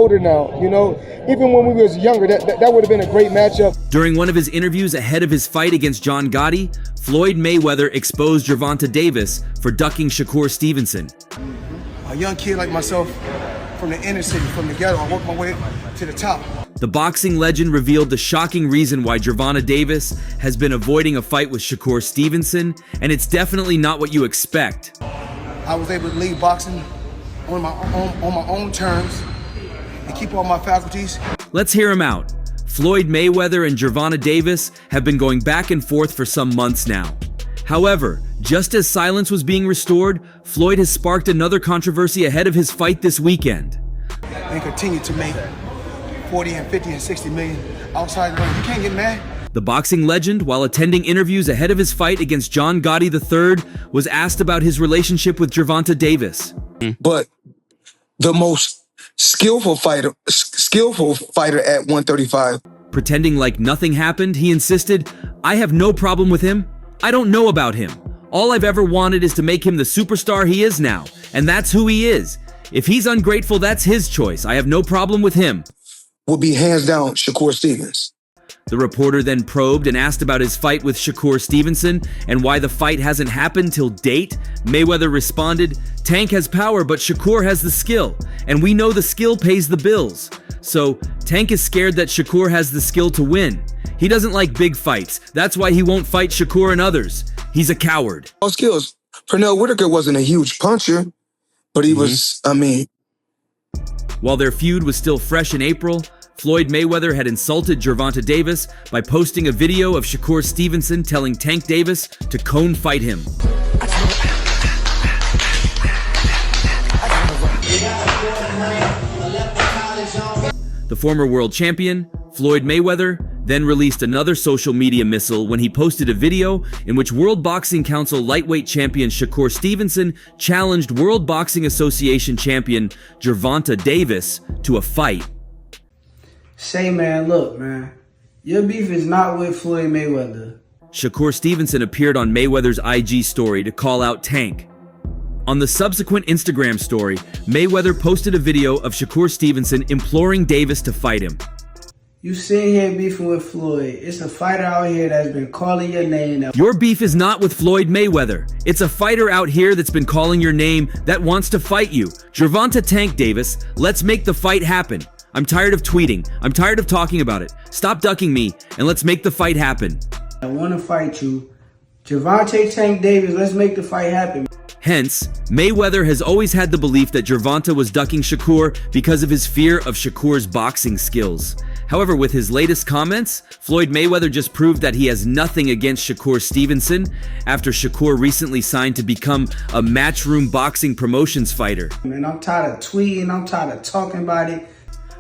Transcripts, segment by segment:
older now, you know. Even when we was younger, that would have been a great matchup. During one of his interviews ahead of his fight against John Gotti, Floyd Mayweather exposed Gervonta Davis for ducking Shakur Stevenson. A young kid like myself, from the inner city, from the ghetto, I worked my way to the top. The boxing legend revealed the shocking reason why Gervonta Davis has been avoiding a fight with Shakur Stevenson, and it's definitely not what you expect. I was able to leave boxing on my own terms and keep all my faculties. Let's hear him out. Floyd Mayweather and Gervonta Davis have been going back and forth for some months now. However, just as silence was being restored, Floyd has sparked another controversy ahead of his fight this weekend. And continue to make 40 and 50 and 60 million outside the ring. You can't get mad. The boxing legend, while attending interviews ahead of his fight against John Gotti III, was asked about his relationship with Gervonta Davis. But the most skillful fighter at 135. Pretending like nothing happened, he insisted, "I have no problem with him. I don't know about him. All I've ever wanted is to make him the superstar he is now, and that's who he is. If he's ungrateful, that's his choice. I have no problem with him." Would be hands down Shakur Stevens. The reporter then probed and asked about his fight with Shakur Stevenson and why the fight hasn't happened till date. Mayweather responded, "Tank has power, but Shakur has the skill, and we know the skill pays the bills. So, Tank is scared that Shakur has the skill to win. He doesn't like big fights. That's why he won't fight Shakur and others. He's a coward." All skills. Pernell Whitaker wasn't a huge puncher, but he was, While their feud was still fresh in April, Floyd Mayweather had insulted Gervonta Davis by posting a video of Shakur Stevenson telling Tank Davis to cone fight him. The former world champion, Floyd Mayweather, then released another social media missile when he posted a video in which World Boxing Council lightweight champion Shakur Stevenson challenged World Boxing Association champion Gervonta Davis to a fight. Say, man, look, man, your beef is not with Floyd Mayweather. Shakur Stevenson appeared on Mayweather's IG story to call out Tank. On the subsequent Instagram story, Mayweather posted a video of Shakur Stevenson imploring Davis to fight him. You sitting here beefing with Floyd. It's a fighter out here that's been calling your name. Your beef is not with Floyd Mayweather. It's a fighter out here that's been calling your name that wants to fight you. Gervonta Tank Davis, let's make the fight happen. I'm tired of tweeting. I'm tired of talking about it. Stop ducking me, and let's make the fight happen. I want to fight you. Gervonta Tank Davis, let's make the fight happen. Hence, Mayweather has always had the belief that Gervonta was ducking Shakur because of his fear of Shakur's boxing skills. However, with his latest comments, Floyd Mayweather just proved that he has nothing against Shakur Stevenson after Shakur recently signed to become a Matchroom Boxing promotions fighter. Man, I'm tired of tweeting. I'm tired of talking about it.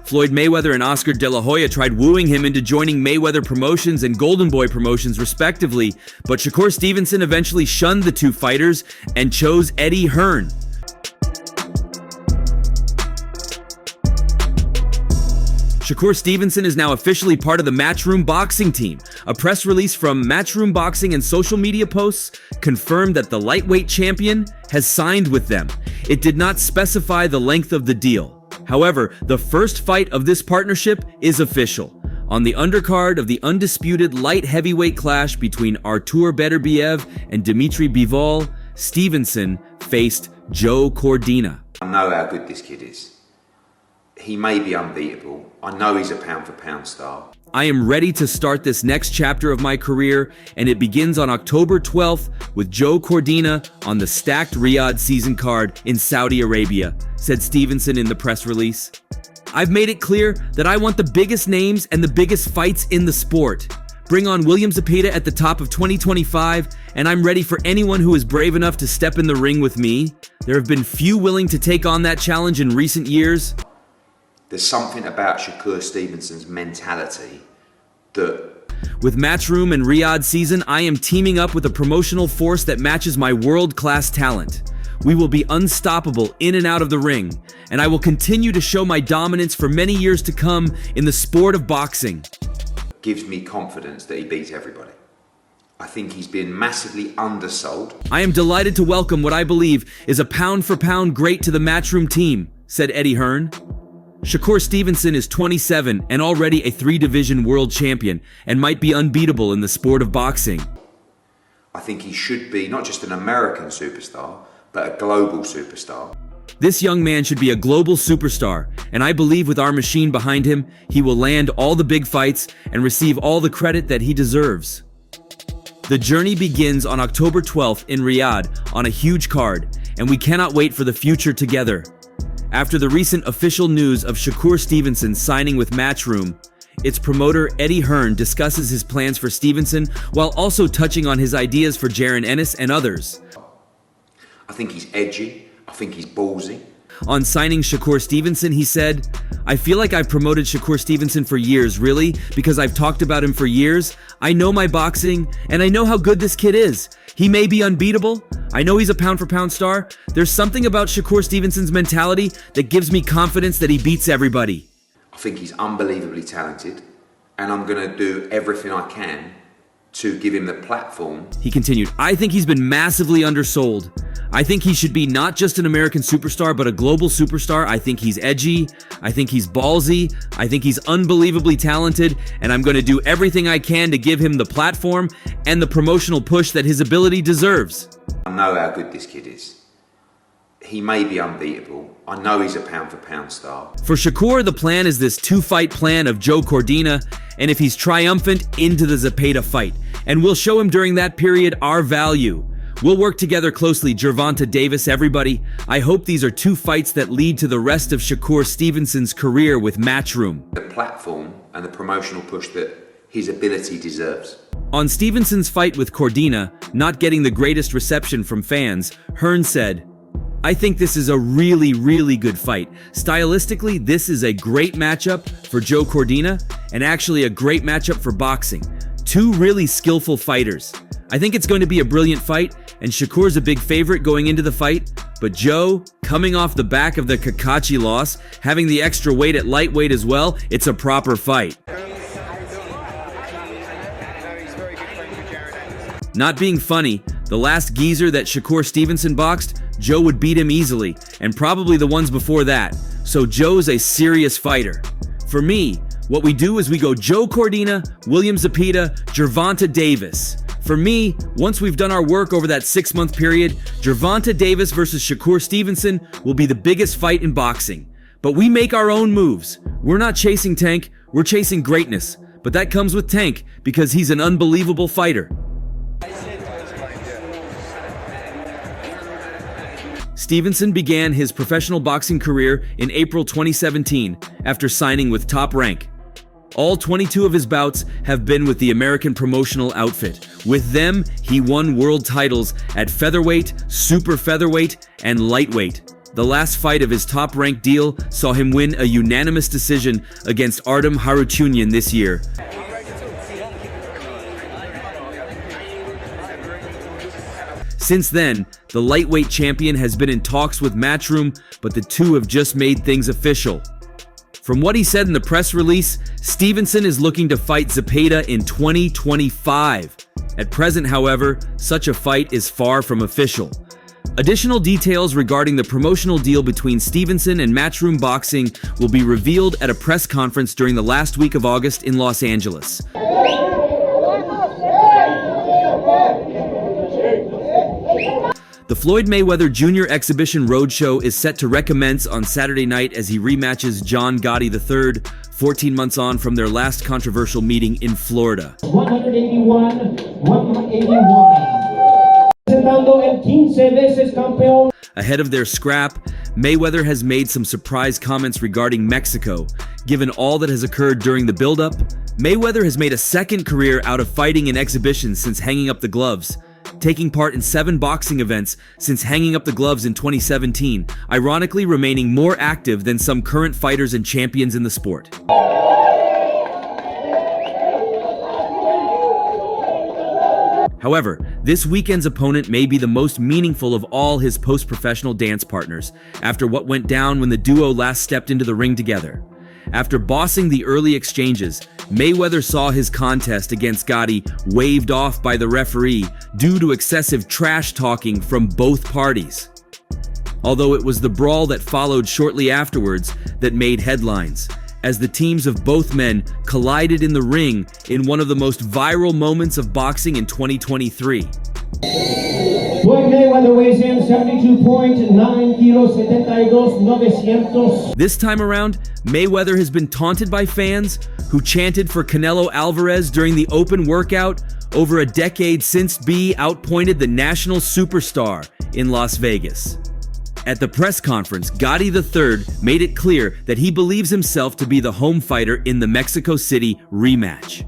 Floyd Mayweather and Oscar De La Hoya tried wooing him into joining Mayweather Promotions and Golden Boy Promotions respectively, but Shakur Stevenson eventually shunned the two fighters and chose Eddie Hearn. Shakur Stevenson is now officially part of the Matchroom Boxing team. A press release from Matchroom Boxing and social media posts confirmed that the lightweight champion has signed with them. It did not specify the length of the deal. However, the first fight of this partnership is official. On the undercard of the undisputed light heavyweight clash between Artur Beterbiev and Dmitry Bivol, Stevenson faced Joe Cordina. I know how good this kid is. He may be unbeatable. I know he's a pound-for-pound star. I am ready to start this next chapter of my career, and it begins on October 12th with Joe Cordina on the stacked Riyadh season card in Saudi Arabia, said Stevenson in the press release. I've made it clear that I want the biggest names and the biggest fights in the sport. Bring on William Zepeda at the top of 2025, and I'm ready for anyone who is brave enough to step in the ring with me. There have been few willing to take on that challenge in recent years. There's something about Shakur Stevenson's mentality that... With Matchroom and Riyadh season, I am teaming up with a promotional force that matches my world-class talent. We will be unstoppable in and out of the ring, and I will continue to show my dominance for many years to come in the sport of boxing. Gives me confidence that he beats everybody. I think he's been massively undersold. I am delighted to welcome what I believe is a pound-for-pound great to the Matchroom team, said Eddie Hearn. Shakur Stevenson is 27 and already a 3-division world champion and might be unbeatable in the sport of boxing. I think he should be not just an American superstar, but a global superstar. This young man should be a global superstar, and I believe with our machine behind him, he will land all the big fights and receive all the credit that he deserves. The journey begins on October 12th in Riyadh on a huge card, and we cannot wait for the future together. After the recent official news of Shakur Stevenson signing with Matchroom, its promoter Eddie Hearn discusses his plans for Stevenson while also touching on his ideas for Jaron Ennis and others. I think he's edgy. I think he's ballsy. On signing Shakur Stevenson, he said, "I feel like I've promoted Shakur Stevenson for years, really, because I've talked about him for years. I know my boxing, and I know how good this kid is. He may be unbeatable. I know he's a pound-for-pound star. There's something about Shakur Stevenson's mentality that gives me confidence that he beats everybody." I think he's unbelievably talented, and I'm going to do everything I can to give him the platform. He continued, "I think he's been massively undersold. I think he should be not just an American superstar, but a global superstar. I think he's edgy. I think he's ballsy. I think he's unbelievably talented, and I'm going to do everything I can to give him the platform and the promotional push that his ability deserves." I know how good this kid is. He may be unbeatable. I know he's a pound-for-pound star. For Shakur, the plan is this 2-fight plan of Joe Cordina, and if he's triumphant, into the Zepeda fight. And we'll show him during that period our value. We'll work together closely, Gervonta Davis, everybody. I hope these are 2 fights that lead to the rest of Shakur Stevenson's career with Matchroom. The platform and the promotional push that his ability deserves. On Stevenson's fight with Cordina, not getting the greatest reception from fans, Hearn said, "I think this is a really, really good fight. Stylistically, this is a great matchup for Joe Cordina, and actually a great matchup for boxing. 2 really skillful fighters. I think it's going to be a brilliant fight, and Shakur's a big favorite going into the fight, but Joe, coming off the back of the Kakachi loss, having the extra weight at lightweight as well, it's a proper fight." Not being funny, the last geezer that Shakur Stevenson boxed, Joe would beat him easily, and probably the ones before that. So Joe's a serious fighter. For me, what we do is we go Joe Cordina, William Zepeda, Gervonta Davis. For me, once we've done our work over that 6-month period, Gervonta Davis versus Shakur Stevenson will be the biggest fight in boxing. But we make our own moves. We're not chasing Tank, we're chasing greatness. But that comes with Tank because he's an unbelievable fighter. Stevenson began his professional boxing career in April 2017 after signing with Top Rank. All 22 of his bouts have been with the American promotional outfit. With them, he won world titles at featherweight, super featherweight, and lightweight. The last fight of his Top Rank deal saw him win a unanimous decision against Artem Harutyunyan this year. Since then, the lightweight champion has been in talks with Matchroom, but the two have just made things official. From what he said in the press release, Stevenson is looking to fight Zepeda in 2025. At present, however, such a fight is far from official. Additional details regarding the promotional deal between Stevenson and Matchroom Boxing will be revealed at a press conference during the last week of August in Los Angeles. The Floyd Mayweather Jr. Exhibition Roadshow is set to recommence on Saturday night as he rematches John Gotti III, 14 months on from their last controversial meeting in Florida. 181. Ahead of their scrap, Mayweather has made some surprise comments regarding Mexico. Given all that has occurred during the build-up, Mayweather has made a second career out of fighting in exhibitions since hanging up the gloves, taking part in 7 boxing events since hanging up the gloves in 2017, ironically remaining more active than some current fighters and champions in the sport. However, this weekend's opponent may be the most meaningful of all his post-professional dance partners, after what went down when the duo last stepped into the ring together. After bossing the early exchanges, Mayweather saw his contest against Gotti waved off by the referee due to excessive trash talking from both parties. although it was the brawl that followed shortly afterwards that made headlines, as the teams of both men collided in the ring in one of the most viral moments of boxing in 2023. Floyd Mayweather weighs in 72.9 kilos, 72,900. This time around, Mayweather has been taunted by fans who chanted for Canelo Alvarez during the open workout over a decade since B outpointed the national superstar in Las Vegas. At the press conference, Gotti III made it clear that he believes himself to be the home fighter in the Mexico City rematch.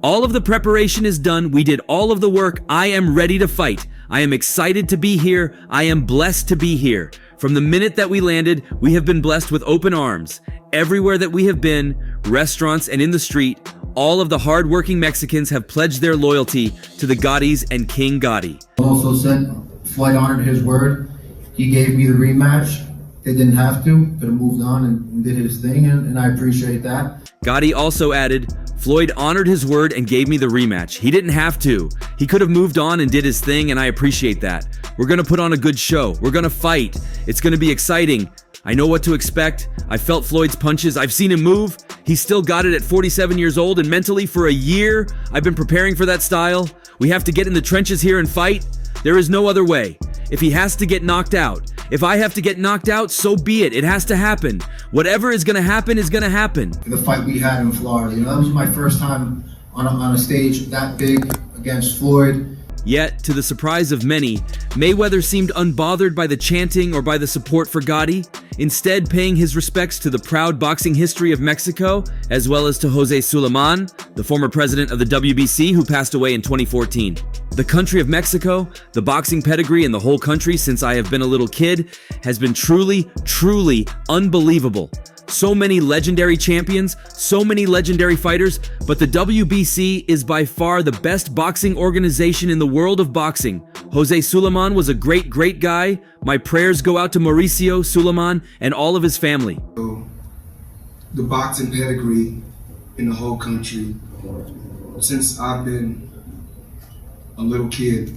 All of the preparation is done. We did all of the work. I am ready to fight. I am excited to be here. I am blessed to be here. From the minute that we landed, we have been blessed with open arms. Everywhere that we have been, restaurants and in the street, all of the hard-working Mexicans have pledged their loyalty to the Gottis and King Gotti. Also said Floyd honored his word. He gave me the rematch. They didn't have to. Could have moved on and did his thing, and I appreciate that. Gotti also added, Floyd honored his word and gave me the rematch. He didn't have to. He could have moved on and did his thing, and I appreciate that. We're gonna put on a good show. We're gonna fight. It's gonna be exciting. I know what to expect. I felt Floyd's punches. I've seen him move. He's still got it at 47 years old, and mentally for a year, I've been preparing for that style. We have to get in the trenches here and fight. There is no other way. If he has to get knocked out, if I have to get knocked out, so be it. It has to happen. Whatever is gonna happen is gonna happen. The fight we had in Florida, that was my first time on a stage that big against Floyd. Yet, to the surprise of many, Mayweather seemed unbothered by the chanting or by the support for Gotti, instead paying his respects to the proud boxing history of Mexico, as well as to Jose Sulaiman, the former president of the WBC who passed away in 2014. The country of Mexico, the boxing pedigree in the whole country since I have been a little kid, has been truly, truly unbelievable. So many legendary champions, so many legendary fighters, but the WBC is by far the best boxing organization in the world of boxing. Jose Sulaiman was a great, great guy. My prayers go out to Mauricio Sulaiman and all of his family. The boxing pedigree in the whole country since I've been a little kid.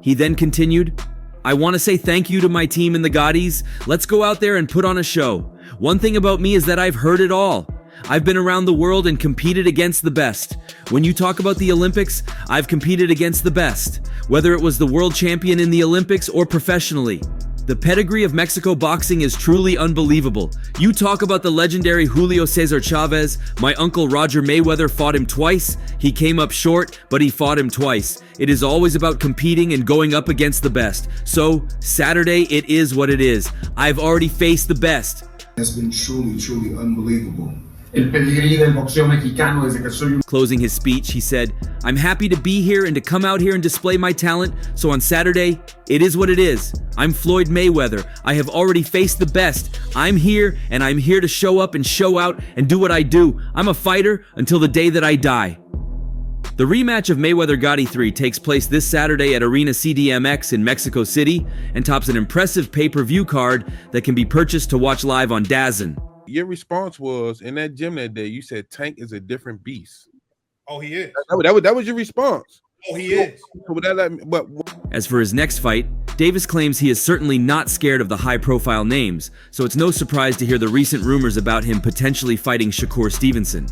He then continued, I want to say thank you to my team and the Gottis. Let's go out there and put on a show. One thing about me is that I've heard it all. I've been around the world and competed against the best. When you talk about the Olympics, I've competed against the best, whether it was the world champion in the Olympics or professionally. The pedigree of Mexico boxing is truly unbelievable. You talk about the legendary Julio Cesar Chavez. My uncle Roger Mayweather fought him twice. He came up short, but he fought him twice. It is always about competing and going up against the best. So, Saturday, it is what it is. I've already faced the best. It's been truly, truly unbelievable. Closing his speech, he said, I'm happy to be here and to come out here and display my talent. So on Saturday, it is what it is. I'm Floyd Mayweather. I have already faced the best. I'm here, and I'm here to show up and show out and do what I do. I'm a fighter until the day that I die. The rematch of Mayweather-Gotti 3 takes place this Saturday at Arena CDMX in Mexico City and tops an impressive pay-per-view card that can be purchased to watch live on DAZN. Your response was, in that gym that day, you said Tank is a different beast. Oh, he is. That was your response. Oh, he is. As for his next fight, Davis claims he is certainly not scared of the high-profile names, so it's no surprise to hear the recent rumors about him potentially fighting Shakur Stevenson.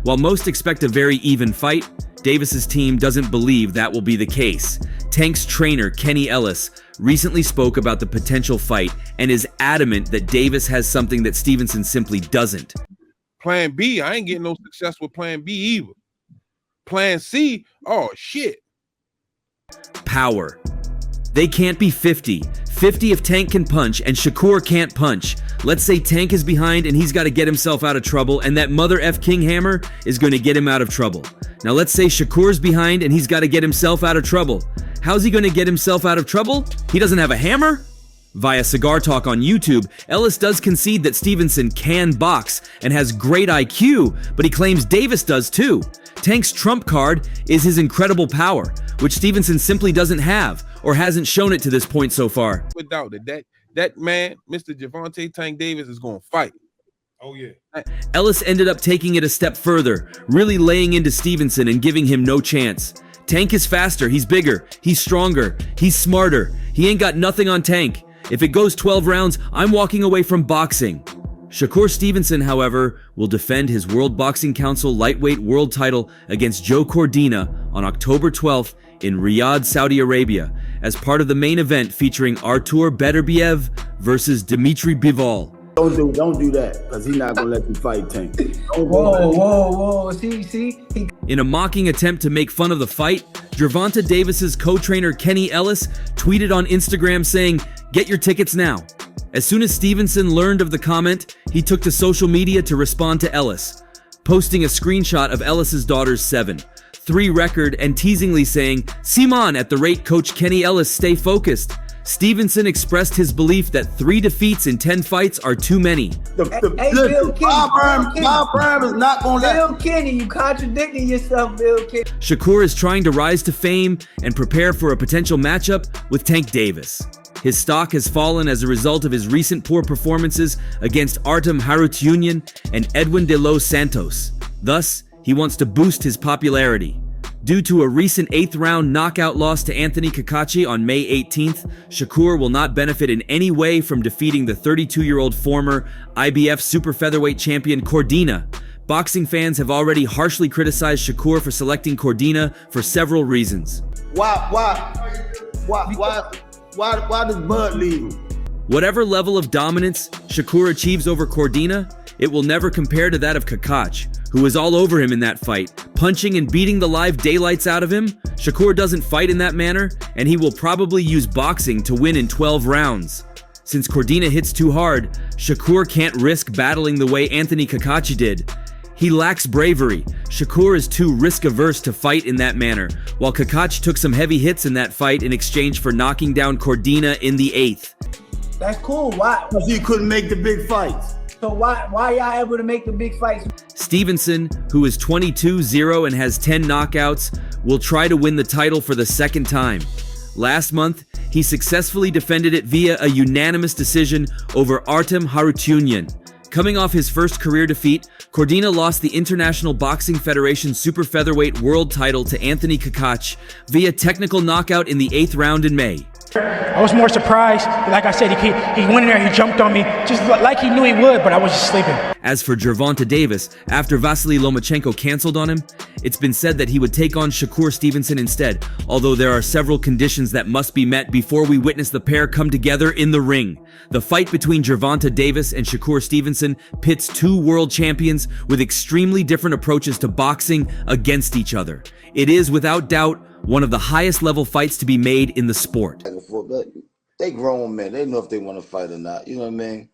While most expect a very even fight, Davis's team doesn't believe that will be the case. Tank's trainer, Kenny Ellis, recently spoke about the potential fight and is adamant that Davis has something that Stevenson simply doesn't. Plan B, I ain't getting no success with Plan B either. Plan C, oh shit. Power. They can't be 50. 50 if Tank can punch and Shakur can't punch. Let's say Tank is behind and he's got to get himself out of trouble, and that mother F King Hammer is going to get him out of trouble. Now let's say Shakur's behind and he's got to get himself out of trouble. How's he going to get himself out of trouble? He doesn't have a hammer? Via Cigar Talk on YouTube, Ellis does concede that Stevenson can box and has great IQ, but he claims Davis does too. Tank's trump card is his incredible power, which Stevenson simply doesn't have or hasn't shown it to this point so far. Without that man, Mr. Gervonta Tank Davis, is going to fight. Oh, yeah. Ellis ended up taking it a step further, really laying into Stevenson and giving him no chance. Tank is faster, he's bigger, he's stronger, he's smarter. He ain't got nothing on Tank. If it goes 12 rounds, I'm walking away from boxing. Shakur Stevenson, however, will defend his World Boxing Council lightweight world title against Joe Cordina on October 12th in Riyadh, Saudi Arabia, as part of the main event featuring Artur Beterbiev versus Dmitry Bivol. Don't do that, because he's not going to let you fight Tank. Whoa. See? In a mocking attempt to make fun of the fight, Gervonta Davis's co-trainer Kenny Ellis tweeted on Instagram saying, "Get your tickets now." As soon as Stevenson learned of the comment, he took to social media to respond to Ellis, posting a screenshot of Ellis's daughter's 7-3 record and teasingly saying, "Simon at the rate Coach Kenny Ellis, stay focused." Stevenson expressed his belief that 3 defeats in 10 fights are too many. Bill Kenny. Bob Bram is not going to let Bill Kenny, you contradicting yourself, Bill Kenny. Shakur is trying to rise to fame and prepare for a potential matchup with Tank Davis. His stock has fallen as a result of his recent poor performances against Artem Harutyunyan and Edwin de los Santos. Thus, he wants to boost his popularity. Due to a recent 8th-round knockout loss to Anthony Cacace on May 18th, Shakur will not benefit in any way from defeating the 32-year-old former IBF super featherweight champion Cordina. Boxing fans have already harshly criticized Shakur for selecting Cordina for several reasons. Why does Bud leave? Whatever level of dominance Shakur achieves over Cordina, it will never compare to that of Cacace, who was all over him in that fight, punching and beating the live daylights out of him. Shakur doesn't fight in that manner, and he will probably use boxing to win in 12 rounds. Since Cordina hits too hard, Shakur can't risk battling the way Anthony Cacace did. He lacks bravery. Shakur is too risk-averse to fight in that manner, while Cacace took some heavy hits in that fight in exchange for knocking down Cordina in the 8th. That's cool. Why? Because he couldn't make the big fights. So why y'all able to make the big fights? Stevenson, who is 22-0 and has 10 knockouts, will try to win the title for the second time. Last month, he successfully defended it via a unanimous decision over Artem Harutyunyan. Coming off his first career defeat, Cordina lost the International Boxing Federation Super Featherweight World title to Anthony Cacace via technical knockout in the 8th round in May. I was more surprised. Like I said, he went in there, he jumped on me, just like he knew he would, but I was just sleeping. As for Gervonta Davis, after Vasily Lomachenko canceled on him, it's been said that he would take on Shakur Stevenson instead, although there are several conditions that must be met before we witness the pair come together in the ring. The fight between Gervonta Davis and Shakur Stevenson pits 2 world champions with extremely different approaches to boxing against each other. It is, without doubt, one of the highest level fights to be made in the sport. They grown men. They know if they want to fight or not. You know what I mean?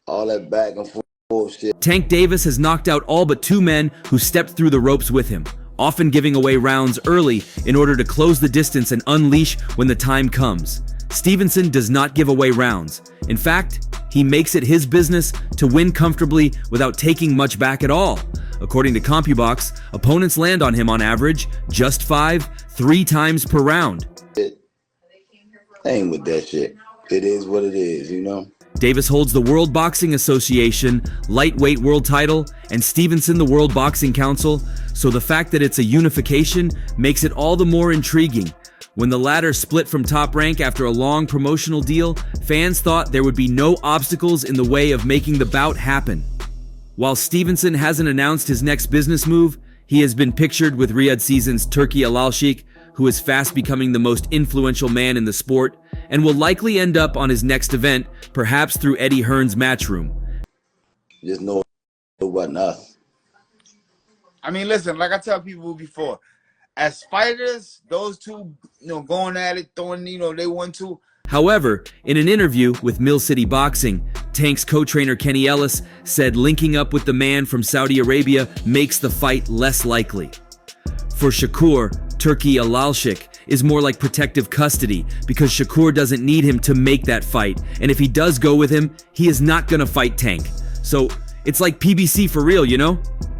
All that back and forth shit. Tank Davis has knocked out all but 2 men who stepped through the ropes with him, often giving away rounds early in order to close the distance and unleash when the time comes. Stevenson does not give away rounds. In fact, he makes it his business to win comfortably without taking much back at all. According to CompuBox, opponents land on him on average just 3 times per round. I ain't with that shit. It is what it is, you know? Davis holds the World Boxing Association lightweight world title and Stevenson the World Boxing Council, so the fact that it's a unification makes it all the more intriguing. When the latter split from Top Rank after a long promotional deal, fans thought there would be no obstacles in the way of making the bout happen. While Stevenson hasn't announced his next business move, he has been pictured with Riyadh Season's Turki Alalshik, who is fast becoming the most influential man in the sport, and will likely end up on his next event, perhaps through Eddie Hearn's Matchroom. Just know it wasn't us. I mean, listen, like I tell people before, as fighters, those two, going at it, throwing, they want to. However, in an interview with Mill City Boxing, Tank's co-trainer Kenny Ellis said linking up with the man from Saudi Arabia makes the fight less likely. For Shakur, Turki Alalshik is more like protective custody because Shakur doesn't need him to make that fight, and if he does go with him, he is not gonna fight Tank. So it's like PBC for real,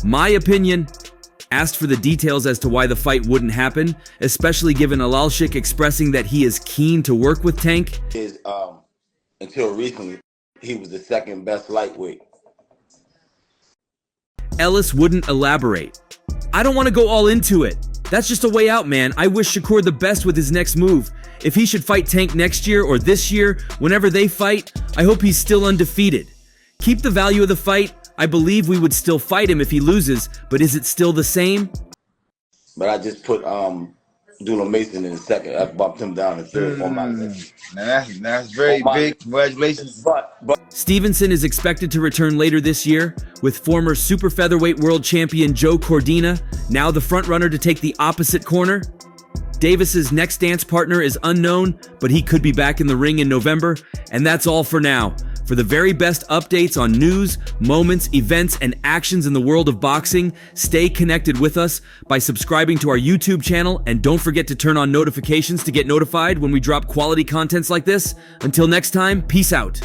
My opinion, asked for the details as to why the fight wouldn't happen, especially given Alalshik expressing that he is keen to work with Tank. Until recently, he was the second best lightweight. Ellis wouldn't elaborate. I don't want to go all into it. That's just a way out, man. I wish Shakur the best with his next move. If he should fight Tank next year or this year, whenever they fight, I hope he's still undefeated. Keep the value of the fight. I believe we would still fight him if he loses, but is it still the same? But I just put Dula Mason in second. I bumped him down to third on my list. Now that's very big. Congratulations. But Stevenson is expected to return later this year, with former super featherweight world champion Joe Cordina now the frontrunner to take the opposite corner. Davis's next dance partner is unknown, but he could be back in the ring in November. And that's all for now. For the very best updates on news, moments, events, and actions in the world of boxing, stay connected with us by subscribing to our YouTube channel, and don't forget to turn on notifications to get notified when we drop quality contents like this. Until next time, peace out.